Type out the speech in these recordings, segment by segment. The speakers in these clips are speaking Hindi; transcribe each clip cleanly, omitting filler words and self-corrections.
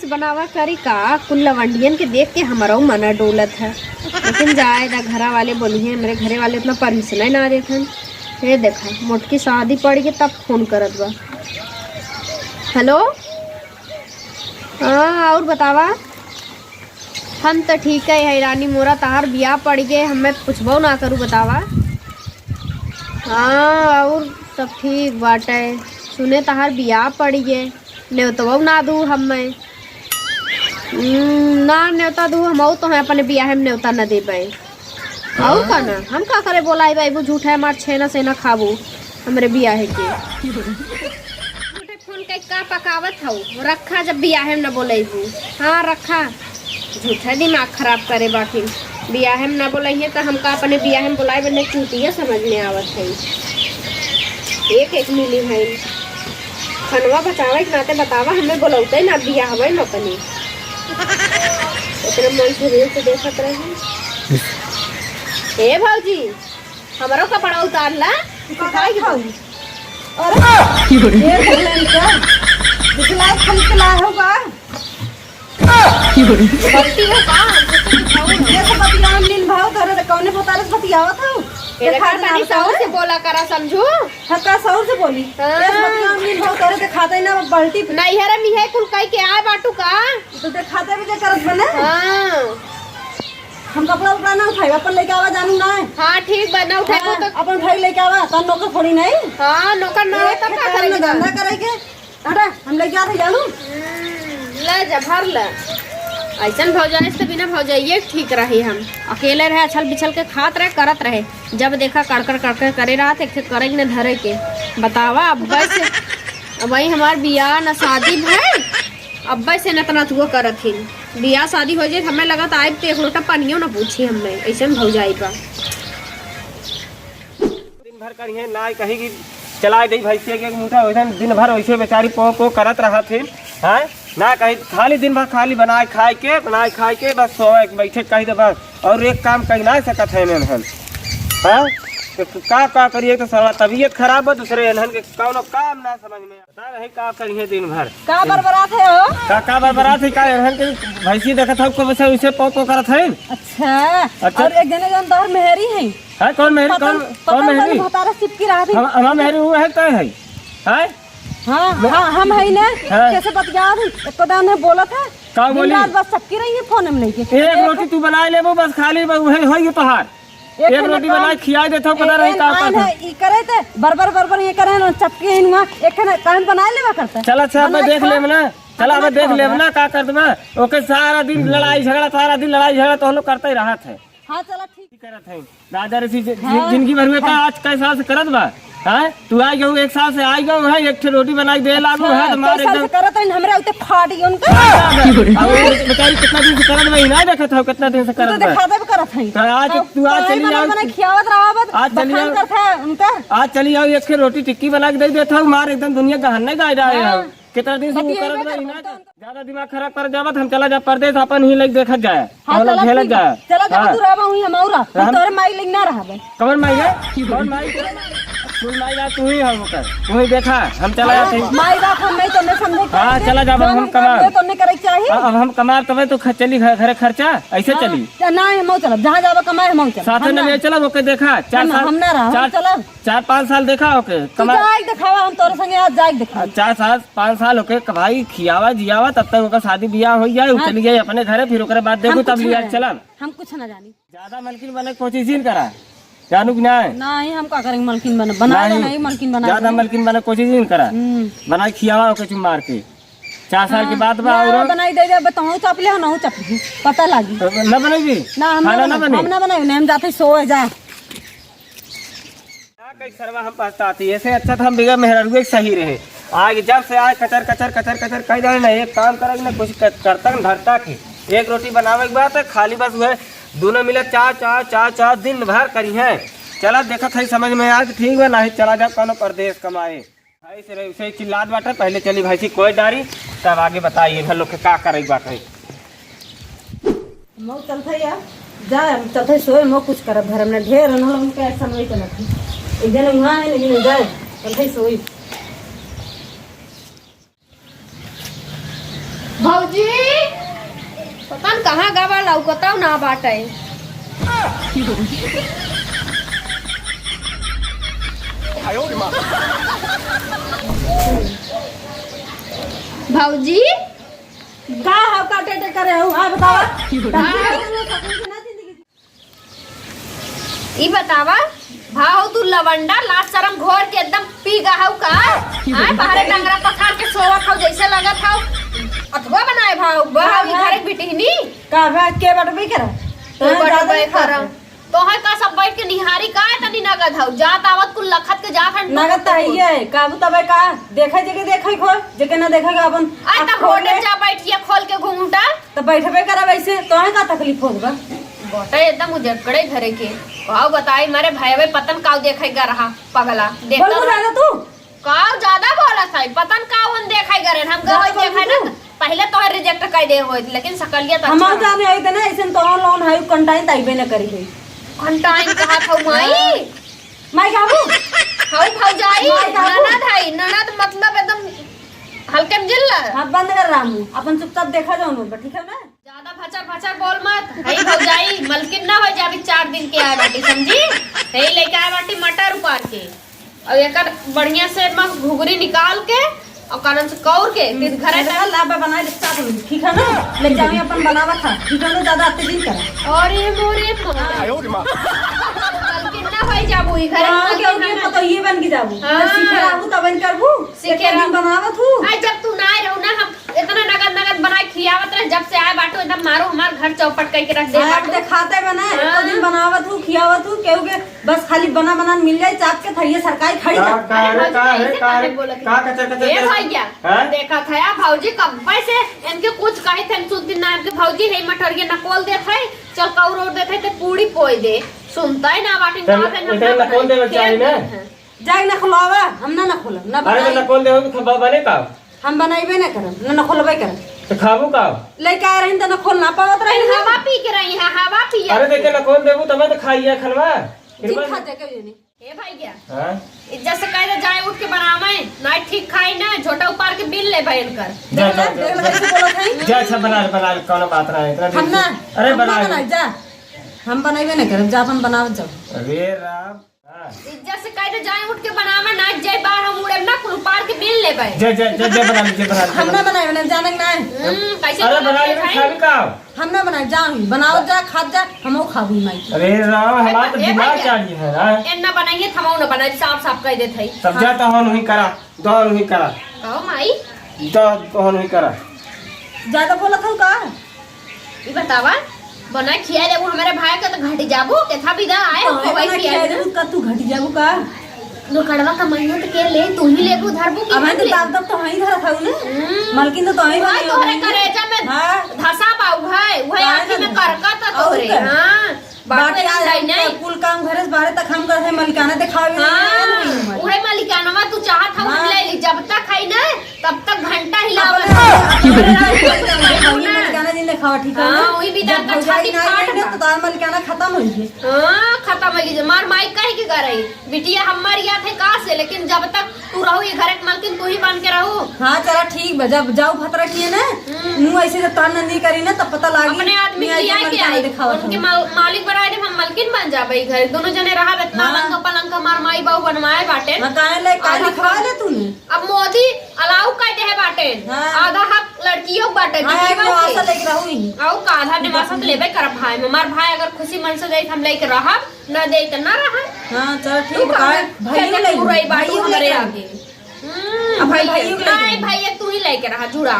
बनावा करी का कुल लवंडियन के देख के हमारा मना डोलत है, लेकिन जाएगा घरा वाले बोलिए मेरे घरे वाले उतना परमिशन ही ना देते। ये देखा मोटकी शादी पड़ गई तब फोन करत बा। हेलो हाँ और बतावा। हम तो ठीक है रानी मोरा तहार बियाह पड़ गए, हमें पूछबो ना करूँ बतावा। हाँ और सब ठीक बाटे, सुने तहार बियाह पड़ गए न्योतवा ना दू हमें ना न्योता दू हम तो है अपने बियाह में न्योता न दे पाए और का ना हम का करे बोलाई भाई वो झूठा है मार छेना से ना खाबू हमारे बियाह के झूठे फोन के का पकावत हो रखा जब बियाह में न बोलेबू। हाँ रखा झूठा दिमाग खराब करे बाकी बियाह में ना बोलाइए तो हमका अपने बियाह में बोलाए बने चूतिया समझ में आवत है। एक एक मिली है खनवा बचावे के नाते बतावा हमें बोलौते ना बियाह हवे न तनी इतना मन से रेल से देखत रहे। ए भौजी हमारो कपड़ा उतार ला दिखाई के भौजी। अरे ये बोलन का दिखला खलकला होगा बत्ती हो का ये सब बतियान लीन भाव करे त कौने पोतारस बतियावत हो देखा तनी सौर से बोला करा समझू। हका सौर से बोली ये बतियान लीन भाव करे त खाते ना बल्टी नहीं हरे मिहे कुल कई के आए बाटू का तो देख खाते भी जे करत बने। हां हम कपड़ा उपड़ा ना उठाई अपन लेके आवा जानू ना। हां ठीक बना उठाई तो अपन भाई लेके आवा त नौकर थोड़ी नहीं। हां नौकर ना है तब का करेंगे धंधा करेंगे अरे हम लेके आते जानू ले जा भर ले ऐसन भौजाने से बिना भौजाइए ठीक रही। हम अकेले रहे अछल बिछल के खात रहे करत रहे जब देखा कड़कर करे रहा थे करे न धरे के बतावा अब्बा से वही हमार बियाह न शादी भाई अब्बा से न तू करत ही बियाह शादी हो जाए हमें लगा आए तो एक लोटा पानियो न पूछी हमें ऐसे भौजाई बा दिन भर करिए ना कहीं चला दी भैंसिया के मुठा वैसे दिन भर वैसे बेचारी पो करत रहा थे। हाँ ना कहीं खाली दिन भर खाली बनाए खाए के बस सोए बैठे कहीं तो बस और एक काम कहीं ना सकत है हम। हाँ तो का करिए तो सारा तबीयत खराब है दूसरे एनहन के कौनो काम ना समझ में बता रहे का करिए दिन भर का बरबरात है हो का बरबरात है का एनहन के भैंसी देखत हो को वैसे वैसे पो करत है। अच्छा और एक जने जन तोहर मेहरी है। हां कौन मेहरी कौन मेहरी भतारा चिपकी रहा थी हम मेहरी वो है का है। हां हाँ हम है ना कैसे बतिया एको दान है बोला था का बोली बस चपकी रही है फोन में लेके एक रोटी तू बना ले वो बस खाली वही होई तोहार एक रोटी बना खिया देथो पता रही का ई करे थे बरबर ये करे ना चपकी इनवा एक ने काम बना लेवा करता। चल अच्छा अब देख लेब ना चल अब देख लेब ना का कर देबा ओके सारा दिन लड़ाई झगड़ा तो हम लोग करते ही रहत है। हां चला ठीक करत है दादा रे जिंदगी भर में का आज कैसा से करत बा। हां तू आ गयो एक साल से आ गयो है एक रोटी बनाई दे लागू है मार एकदम करत है हमरा उते फाट गयो उनका बेचारी कितना दिन से करत में ना देखत हो कितना दिन से करत तो दिखा दे करत है तो आज तू आज चली आओ मैंने खियावत रहावत आज चली आओ करता है उनका आज चली आओ एक रोटी टिक्की बना के दे देता हूं मार एकदम दुनिया का हन्ने गाय रहा है कितना दिन से करत में ना ज्यादा दिमाग खराब कर जावत हम चला जा परदेश अपन ही लग देखत जाए हम लोग खेलत जाए। चला जा तू रहबा हुई हमौरा तोरे माई लिंग ना रहबे कौन माई है कौन माई सुन माई तू ही हम कर तू ही देखा हम चला जाते माई बाप हम नहीं तो मैं समझे। हां चला जा हम कमा तो नहीं करे चाहिए अब हम कमा तबे तो चली घरे खर्चा ऐसे चली ना हम चल जहां जाबा कमाए हम चल साथ में ले चला ओके देखा 4 साल हम ना रहा चला 4-5 साल देखा ओके कमा जाए दिखावा हम तोरे संगे आज जाए दिखा 4 साल 5 साल ओके भाई खियावा जियावा तब तक ओका शादी ब्याह हो जाए चली गई अपने घरे फिर ओकरे बाद देखो तब लिया चला हम कुछ ना जानी ज्यादा मलकिन बने कोशिश ही करा जानू कि नहीं हम का करेंगे मलकिन बना नहीं मलकिन बना ज्यादा मलकिन बने कोशिश ही करा बना खियावा ओके चुम मार के 4 साल के बाद बा और बनाई दे दे बताऊं चपले हो ना चपले पता लागी न बनेगी ना हम ना बनाई हम जाते सोए जा कई सरवा हम पछताती ऐसे अच्छा था हम बिगा मेहरारू सही रहे आगे जब से आए कचर कह जाए ना एक काम करेंगे ना कुछ करता धरता की एक रोटी बनावे के बाद खाली बस हुए दोनों मिले चार दिन भर करी है। चला देखा था समझ में आ ठीक है नहीं चला जा कौन परदेश कमाए भाई से उसे चिल्लात बाटे पहले चली भाई सी कोई डारी तब आगे बताइए घर लोग के का करे बात है। मौ चलता यार जाए चलते सोए मौ कुछ करब घर में ढेर न हम के समय के नहीं एक दिन वहां है लेकिन जाए चलते सोए भौजी पता न कहाँ गवा लौकताऊ ना बाटे। भौजी का हाव काटे करे हो हां बतावा ई बतावा भाव तू लवंडा लाज शरम घोर के एकदम पी गहाऊ का आए बाहर डंगरा पखार के सोवा खाओ जैसे लगत हाउ अथवा बनाए भाव भाव ई घरे बिटिहनी का भाई के बटबे कर तो बटबे करम तो है का सब बैठ के निहारी का तनी नगद हाउ जात आवत कुल लखत के जा खंड नगद त है काबू तबे का देखे जगे देखे खो जगे ना देखेगा अपन आई त होने जा बैठिए खोल के घूंघटा तो बैठबे करा वैसे तो है का तकलीफ होगा गोटे एकदम उजड़कड़े घरे के भाव बताई मारे भाईवे पतन काव देखेगा रहा पगला बोल देखता बोला तू काव ज्यादा बोला था पतन काव उन देखाई करे हम गए देखा ना पहले तो रिजेक्ट कर दे होई लेकिन सकलियत अच्छा हम जाने आई त ना ऐसे तो लोन है कंटाइन ताइबे ना करी है घंटाइन कहा था माई माई काबू हाउ भौजाई ननद है ननद मतलब एकदम हल्के में जिल्ला हाथ बंद कर रामू अपन चुपचाप देखा जाओ न ठीक है ना ज्यादा भचर भचर बोल मत हई भौजाई मलकिन ना हो जाबी 4 दिन के आए बाटी समझी हई लेके आए बाटी मटर उपार के और एकर बढ़िया से मस्त घुघरी निकाल के और कारण से कौर के फिर घरे का लाबा बना ले स्टार्ट ठीक है ना ले जाओ अपन बनावा था ठीक है ना ज्यादा आते दिन कर और ये मोरे मलकिन ना हो जाबू ई घरे हां के तो ये बन के जाबू हाँ। सीखे रहू तब बन करबू सीखे रहू। बनावा तू आई जब तू ना रहू ना हम इतना नगद नगद बनाए खियावत रहे जब से आए बाटो एकदम मारो हमार घर चौपट करके रख दे आप बाटो दिखाते बना हाँ। एक दिन बनावत हूँ खियावत हूँ केहू के बस खाली बना बना मिल जाए चाप के थैया सरकारी खड़ी का जा का है का है का कचर कचर ए भैया हाँ? देखा था या भौजी कब से इनके कुछ कहे थे सुनती ना इनके भौजी है मटर ये नकोल दे थे चल कौर और दे थे तो पूरी पोई दे सुनता ही ना बाटी तब इधर नकोल देवे चाहिए ना जाए ना खुलावा हम ना खोलब ना अरे तो बनाई नकोल देवे तो खबा बने का हम बनाइबे ना करब ना खोलबे करब तो खाबू का लेके आ रही तो ना खोल ना पावत रही हवा पी के रही है हवा पी अरे देखे नकोल देबू तब तो खाइए खलवा ठीक खाते के नहीं ए भैया हां इज्जत से कहे जाए उठ के बनावे ना ठीक खाई ना छोटा उपार के बिल ले भैन कर जा जा देख ले कैसे बोलत है जा अच्छा बना ले कौन बात रहा है इतना हम ना अरे हम ना बना बनाई जा हम बनाइबे ना करब जा अपन बनावत जाओ अरे राम हां इज्जत से कहे जाए उठ के बनावे ना जाए बाहर हम उड़े ना कुल उपार के बिल ले भाई जा जा जा बना ले हम ना बनाइबे ना जाने ना कैसे अरे बना ले खाबी का हम ना बनाई जा बनाओ जा खा जा हमो खाबी माई अरे राम हमारा तो ए दिमाग भैया। चाहिए है ना एन्ना बनाइए थमाओ ना बनाई साफ साफ कह देत है सब जा तो हम नहीं करा दो नहीं करा कहो माई तो नहीं करा ज्यादा बोलत हूँ का ई बतावा बना खिया देबो हमारे भाई के तो घटी जाबो केथा विदा आए हो भाई खिया देबो का तू घटी जाबू का दुकड़वा का मेहनत के ले तू ही लेबू धरबू की अब तो दाब दब तो वहीं धरा था ने मालकिन तो वहीं भाई तोहरे करेजा में हां धसा पाऊ भाई वही आंखी में करका त तोहरे हां बाकी बात नहीं नहीं कुल काम घरे से बाहर तक हम करते मलिकाना दिखावे हां वही मालिकानवा तू चाहत हम ले ली जब तक खाई ना तब तक घंटा हिलावत मलिकाना दिन खावा ठीक है हां वही भी दांत का छाती फाट तो तार मलिकाना खत्म हो गई हां खत्म हो गई मार माई कह के करई बिटिया हमार या थे का से लेकिन जब तक तू रहो ये घर के मालकिन तू ही बन के रहो हां चला ठीक बा जब जाओ भतरा किए ना मुंह ऐसे जब तान नहीं करी ना तब पता लागी अपने आदमी की आई के आई उनके मालिक बनाए दे हम मालकिन बन जाबे घर दोनों जने रहा इतना लंग पलंग मार माई बाबू बनवाए बाटे हां काहे ले काहे लिखवा ले तूने अब मोदी अलाउ कहते हैं बाटे हाँ। आधा हक लड़कियों बाटे हां एक आशा लेके रहू ही आओ का आधा ने मासा लेबे कर भाई हमार भाई अगर खुशी मन से दे हम लेके रहब न दे त ना रहा हां चल ठीक बा भाई ले भाई बाटू हमरे आगे अब भाई भाई नहीं भैया तू ही लेके रहा जुड़ा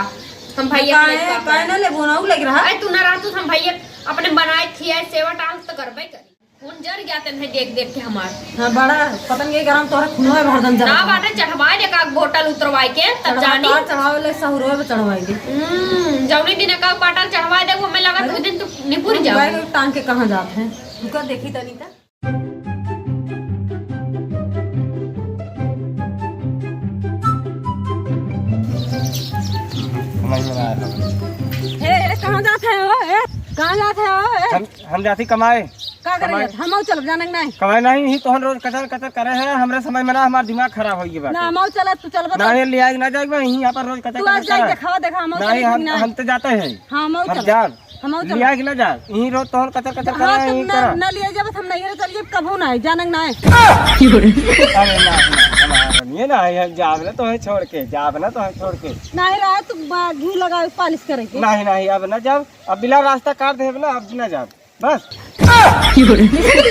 हम भैया काहे ना ले बोनाऊ लग रहा अरे तू ना रहा तू हम भैया अपने बनाए खियाए सेवा टाल तो करबे करी खून जर जाते हैं देख देख के हमार हां बड़ा पतंग के गरम तोहरा खुनवा भरदम जा ना बाटे चढ़वाए दे का बोतल उतरवाए के तब जानी चढ़ावे ले सहुरो पे चढ़वाई दे जौनी दिन का पाटल चढ़वाए दे वो मैं लगा उस दिन तू निपुर जाओ बैग टांग के कहां जात है रुका देखी तनी ता समझ में आ रहा ए कहां जात है ओ ए कहां जात है ओ ए हम जाती कमाए का करे हम चल जाने नहीं कमाई नहीं ही तो हम रोज कचर कचर करे हैं हमरे समय में ना हमार दिमाग खराब हो गई ना हम चल तू चल बता नहीं लिया ना जाएगा यहाँ पर रोज कचर तू आज कचर जाके करे। दिखावा देखा नहीं हम तो जाते हैं हां हम हम चल जा हम चल लिया कि ना जा यही रोज तो कचर कचर करे हां यही तुम करा ना लिए जब हम नहीं चलिए कबू ना जाने ना अरे ना हमारा ना है जाब ना तो है छोड़ के जाब ना तो है छोड़ के नहीं रहा तू घी लगा पालिश करे के नहीं नहीं अब ना जाब अब बिला रास्ता काट दे ना अब ना जाब बस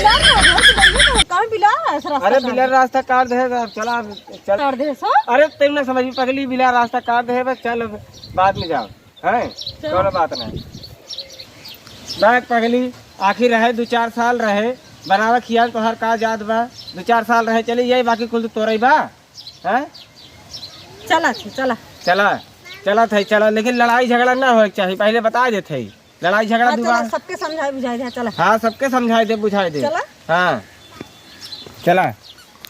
कहां बिला रास्ता अरे बिला रास्ता काट दे अब चला अब चल कर दे सो अरे तुम ना समझ पगली बिला रास्ता काट दे बस चल अब बाद में जाओ है कोनो बात नहीं बैग पगली आखिर रहे 2-4 साल रहे बनावा खिया तो हर का याद बा 2-4 साल रहे चली यही बाकी कुल तो तोरई बा हैं चला चला चला थे चला लेकिन लड़ाई झगड़ा ना होए चाहिए पहले बता देते लड़ाई झगड़ा दोबारा सबके समझाए बुझाए चला हाँ सबके समझाए दे बुझाए दे चला हाँ चला